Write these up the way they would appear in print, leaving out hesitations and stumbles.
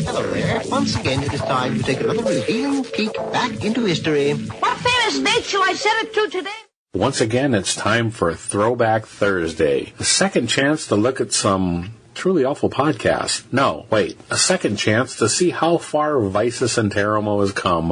Hello there. Once again, it is time to take another revealing peek back into history. What famous date shall I set it to today? Once again, it's time for Throwback Thursday, a second chance to look at some truly awful podcasts. No, wait, a second chance to see how far Vicis Interimo has come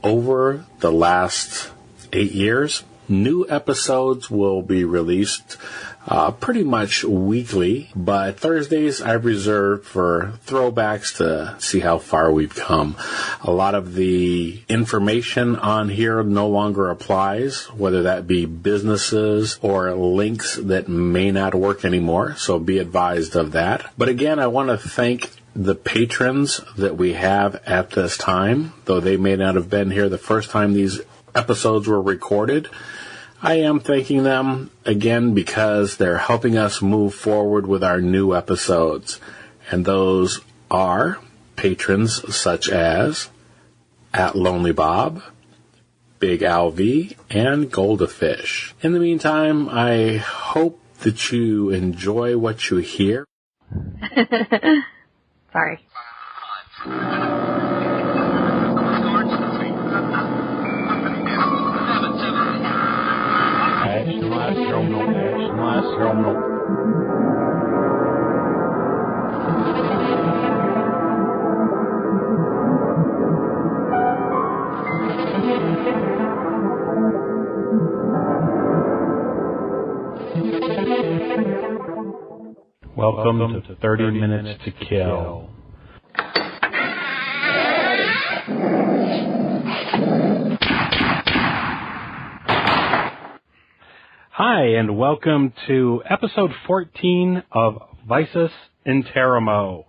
over the last 8 years. New episodes will be released pretty much weekly, but Thursdays I've reserved for throwbacks to see how far we've come. A lot of the information on here no longer applies, whether that be businesses or links that may not work anymore, so be advised of that. But again, I want to thank the patrons that we have at this time, though they may not have been here the first time these episodes were recorded. I am thanking them again because they're helping us move forward with our new episodes. And those are patrons such as at Lonely Bob, Big Al V, and Goldafish. In the meantime, I hope that you enjoy what you hear. Sorry. Welcome to 30 Minutes to Kill. Hi, and welcome to episode 14 of Vicis Interimo.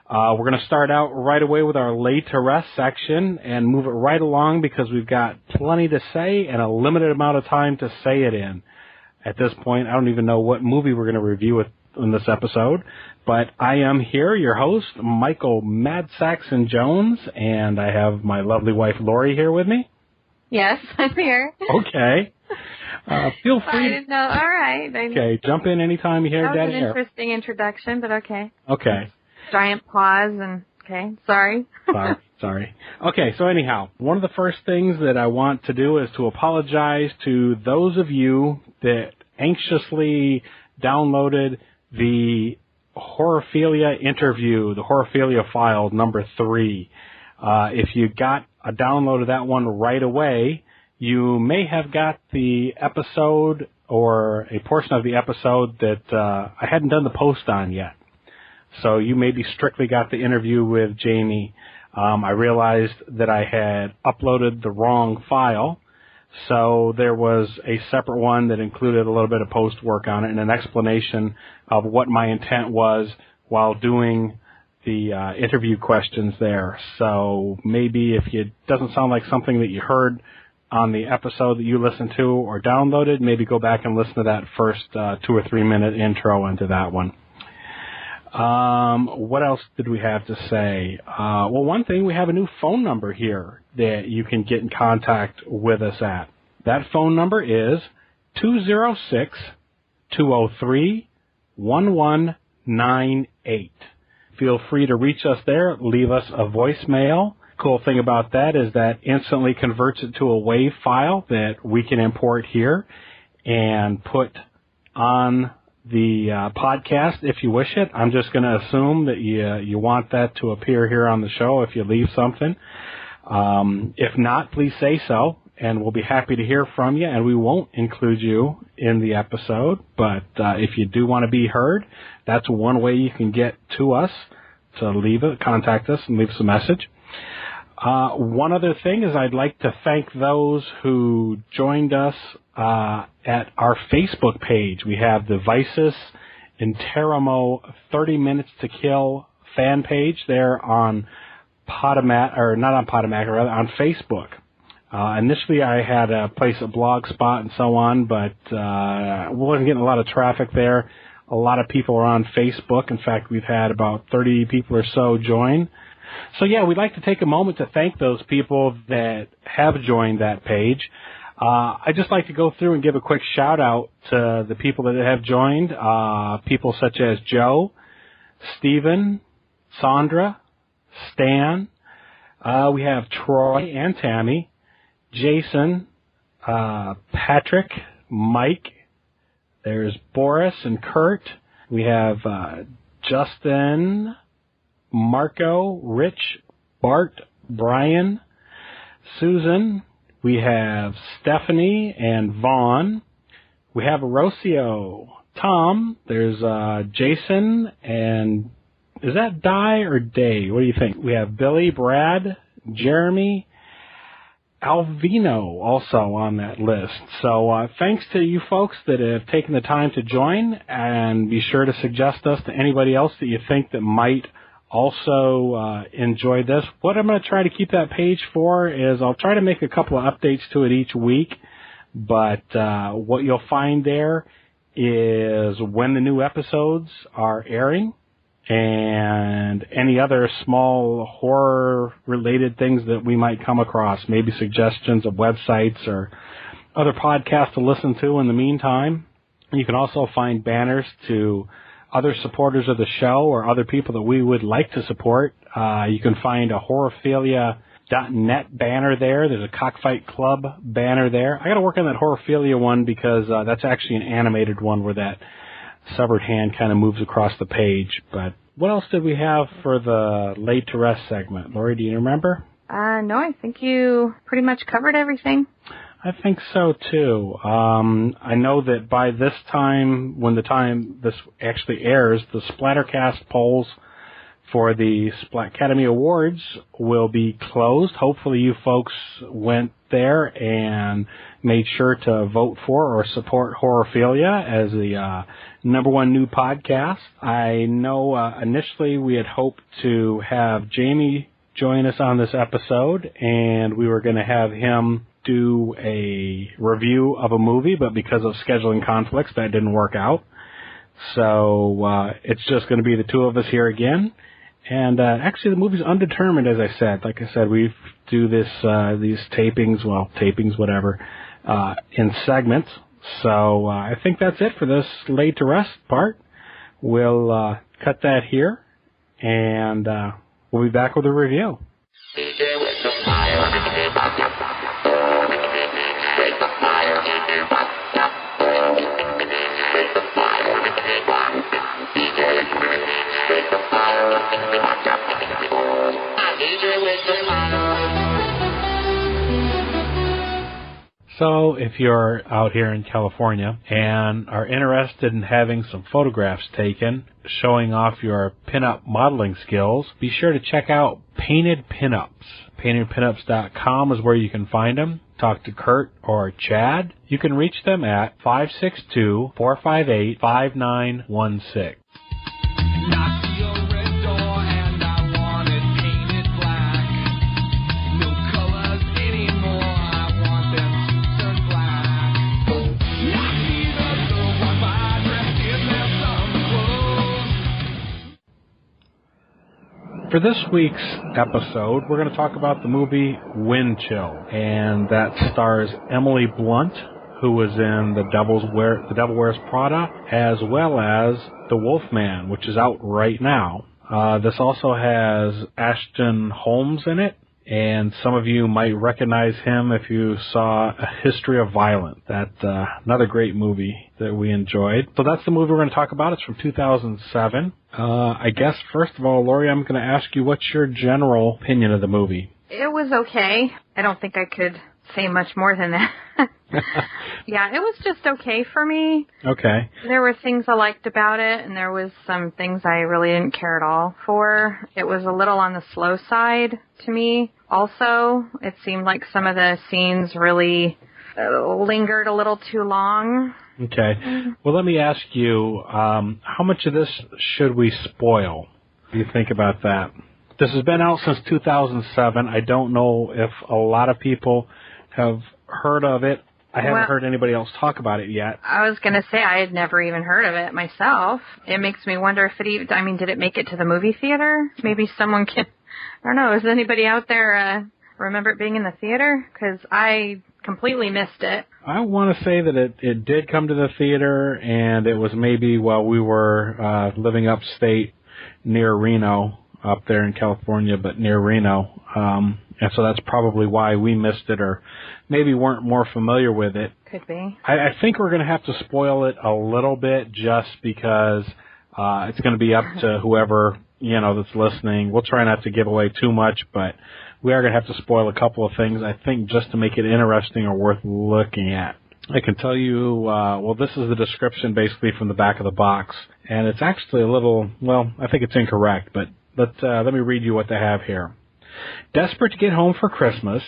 We're going to start out right away with our lay to rest section and move it right along because we've got plenty to say and a limited amount of time to say it in. At this point, I don't even know what movie we're going to review in this episode, but I am here, your host, Michael Mad Saxon Jones, and I have my lovely wife, Lori, here with me. Yes, I'm here. Okay. Feel free. I didn't know. All right. Okay, jump in anytime you hear dead air. That was an interesting introduction, but okay. Okay. Giant pause and, okay, sorry. Sorry. Okay, so anyhow, one of the first things that I want to do is to apologize to those of you that anxiously downloaded the Horophilia interview, the Horophilia file number 3. If you got a download of that one right away, you may have got the episode or a portion of the episode that I hadn't done the post on yet. So you maybe strictly got the interview with Jamie. I realized that I had uploaded the wrong file, so there was a separate one that included a little bit of post work on it and an explanation of what my intent was while doing the interview questions there. So maybe if it doesn't sound like something that you heard on the episode that you listened to or downloaded, maybe go back and listen to that first 2 or 3 minute intro into that one. What else did we have to say? Well, one thing, we have a new phone number here that you can get in contact with us at. That phone number is 206-203-1198. Feel free to reach us there. Leave us a voicemail. Cool thing about that is that instantly converts it to a WAV file that we can import here and put on the podcast if you wish it. I'm just going to assume that you want that to appear here on the show if you leave something. If not, please say so, and we'll be happy to hear from you, and we won't include you in the episode. But if you do want to be heard, that's one way you can get to us, to contact us and leave us a message. One other thing is I'd like to thank those who joined us at our Facebook page. We have the Vicis Interimo 30 Minutes to Kill fan page there on Podomatic, or not on Podomatic, rather on Facebook. Initially I had a place at Blogspot and so on, but we wasn't getting a lot of traffic there. A lot of people are on Facebook. In fact, we've had about 30 people or so join. So, yeah, we'd like to take a moment to thank those people that have joined that page. I'd just like to go through and give a quick shout-out to the people that have joined, people such as Joe, Stephen, Sandra, Stan. We have Troy and Tammy, Jason, Patrick, Mike. There's Boris and Kurt. We have Justin, Marco, Rich, Bart, Brian, Susan. We have Stephanie and Vaughn. We have Rocio, Tom. There's Jason and is that Di or Day? What do you think? We have Billy, Brad, Jeremy, Alvino also on that list. So thanks to you folks that have taken the time to join, and be sure to suggest us to anybody else that you think that might also enjoy this. What I'm going to try to keep that page for is I'll try to make a couple of updates to it each week, but what you'll find there is when the new episodes are airing, and any other small horror-related things that we might come across, maybe suggestions of websites or other podcasts to listen to in the meantime. You can also find banners to other supporters of the show or other people that we would like to support. You can find a Horrorphilia.net banner there. There's a Cockfight Club banner there. I got to work on that Horrorphilia one because that's actually an animated one where that severed hand kind of moves across the page. But what else did we have for the Laid to Rest segment? Lori, do you remember? No, I think you pretty much covered everything. I think so, too. I know that by this time, when the time this actually airs, the Splattercast polls for the Splatcademy Awards will be closed. Hopefully you folks went there and made sure to vote for or support Horrorphilia as the number one new podcast. I know initially we had hoped to have Jamie join us on this episode, and we were going to have him do a review of a movie, but because of scheduling conflicts, that didn't work out. So it's just going to be the two of us here again. And actually, the movie's undetermined, as I said. Like I said, we do this these tapings, whatever, in segments. So I think that's it for this Laid to Rest part. We'll cut that here, and we'll be back with a review. So if you're out here in California and are interested in having some photographs taken showing off your pinup modeling skills, be sure to check out Painted Pinups. PaintedPinups.com is where you can find them. Talk to Kurt or Chad. You can reach them at 562-458-5916. For this week's episode, we're going to talk about the movie Wind Chill, and that stars Emily Blunt, who was in The Devil Wears Prada, as well as The Wolfman, which is out right now. This also has Ashton Holmes in it, and some of you might recognize him if you saw A History of Violence. That's another great movie that we enjoyed. So that's the movie we're going to talk about. It's from 2007. I guess, first of all, Lori, I'm going to ask you, what's your general opinion of the movie? It was okay. I don't think I could say much more than that. Yeah, it was just okay for me. Okay. There were things I liked about it, and there was some things I really didn't care at all for. It was a little on the slow side to me. Also, it seemed like some of the scenes really lingered a little too long. Okay. Well, let me ask you, how much of this should we spoil? What do you think about that? This has been out since 2007. I don't know if a lot of people have heard of it. I haven't heard anybody else talk about it yet. I was going to say I had never even heard of it myself. It makes me wonder if it even, did it make it to the movie theater? Maybe someone can, I don't know, is anybody out there remember it being in the theater? Because I completely missed it. I want to say that it did come to the theater, and it was maybe while we were living upstate near Reno, up there in California, but near Reno. And so that's probably why we missed it, or maybe weren't more familiar with it. Could be. I think we're going to have to spoil it a little bit just because it's going to be up to whoever, that's listening. We'll try not to give away too much, but we are going to have to spoil a couple of things, I think, just to make it interesting or worth looking at. I can tell you, this is the description basically from the back of the box, and it's actually a little, I think it's incorrect, but let me read you what they have here. Desperate to get home for Christmas,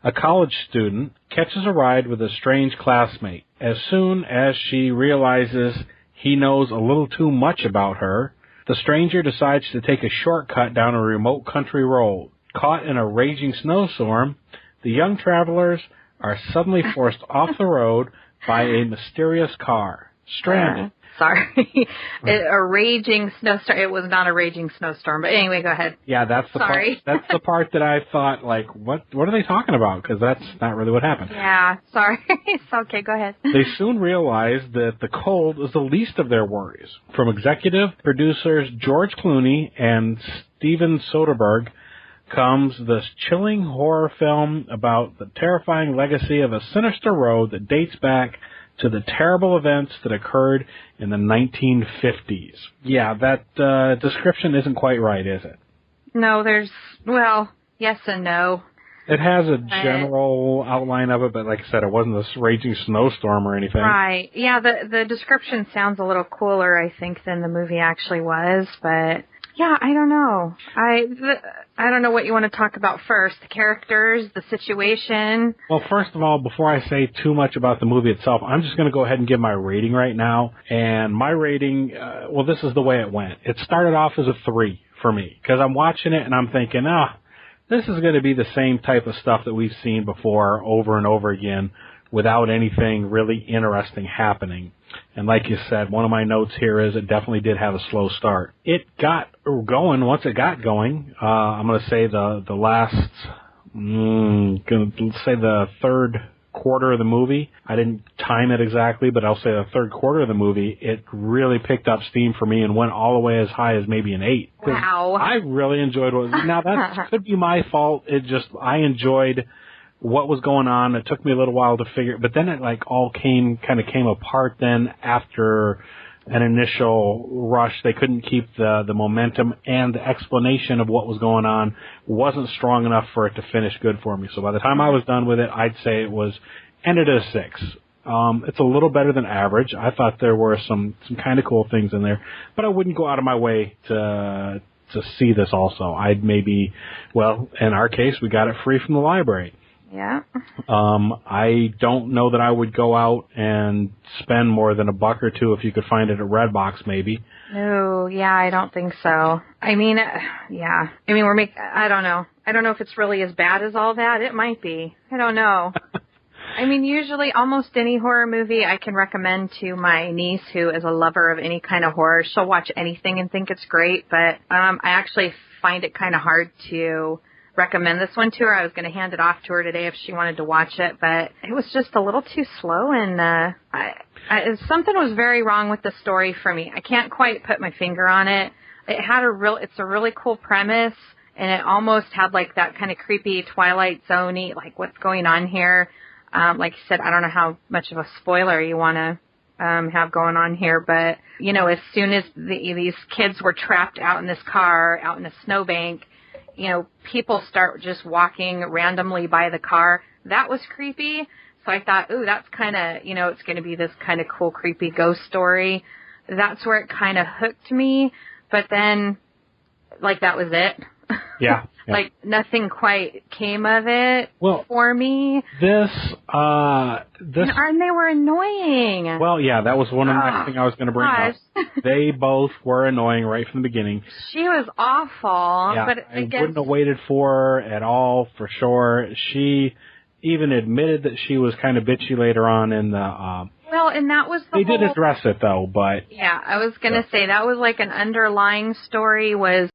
a college student catches a ride with a strange classmate. As soon as she realizes he knows a little too much about her, the stranger decides to take a shortcut down a remote country road. Caught in a raging snowstorm, the young travelers are suddenly forced off the road by a mysterious car. Stranded. Sorry. A raging snowstorm. It was not a raging snowstorm, but anyway, go ahead. Yeah, that's the part. That's the part that I thought, what are they talking about? Because that's not really what happened. Yeah, sorry. It's okay, go ahead. They soon realize that the cold is the least of their worries. From executive producers George Clooney and Steven Soderbergh comes this chilling horror film about the terrifying legacy of a sinister road that dates back to the terrible events that occurred in the 1950s. Yeah, that description isn't quite right, is it? No, yes and no. It has a general outline of it, but like I said, it wasn't this raging snowstorm or anything. Right. Yeah, the description sounds a little cooler, I think, than the movie actually was, but yeah, I don't know. I don't know what you want to talk about first. The characters, the situation. Well, first of all, before I say too much about the movie itself, I'm just going to go ahead and give my rating right now. And my rating, this is the way it went. It started off as a 3 for me, because I'm watching it and I'm thinking, this is going to be the same type of stuff that we've seen before over and over again without anything really interesting happening. And like you said, one of my notes here is it definitely did have a slow start. It got going. Once it got going, I'm going to say the third quarter of the movie. I didn't time it exactly, but I'll say the third quarter of the movie, it really picked up steam for me and went all the way as high as maybe an 8. Wow. I really enjoyed now that could be my fault. I enjoyed what was going on. It took me a little while to figure, but then it all came apart then after an initial rush. They couldn't keep the momentum, and the explanation of what was going on wasn't strong enough for it to finish good for me. So by the time I was done with it, I'd say it was ended at a 6. It's a little better than average. I thought there were some kind of cool things in there, but I wouldn't go out of my way to see this also. I'd maybe, in our case, we got it free from the library. Yeah. I don't know that I would go out and spend more than $1 or $2 if you could find it at Redbox, maybe. No, yeah, I don't think so. I mean, yeah. I mean, I don't know. I don't know if it's really as bad as all that. It might be. I don't know. I mean, usually almost any horror movie I can recommend to my niece who is a lover of any kind of horror. She'll watch anything and think it's great, but I actually find it kind of hard to recommend this one to her. I was going to hand it off to her today if she wanted to watch it, but it was just a little too slow, and something was very wrong with the story for me. I can't quite put my finger on it. It's a really cool premise, and it almost had that kind of creepy Twilight Zone-y, what's going on here. Like you said, I don't know how much of a spoiler you want to have going on here, but as soon as these kids were trapped out in this car, out in a snowbank, people start just walking randomly by the car. That was creepy. So I thought, ooh, that's kind of, it's going to be this kind of cool, creepy ghost story. That's where it kind of hooked me. But then, that was it. Yeah. Nothing quite came of it for me. This. And they were annoying. Well, yeah, that was one of the next thing I was going to bring up. They both were annoying right from the beginning. She was awful. Yeah, but I wouldn't have waited for her at all, for sure. She even admitted that she was kind of bitchy later on in the... and that was They did address it, though, but... Yeah, I was going to say that was an underlying story was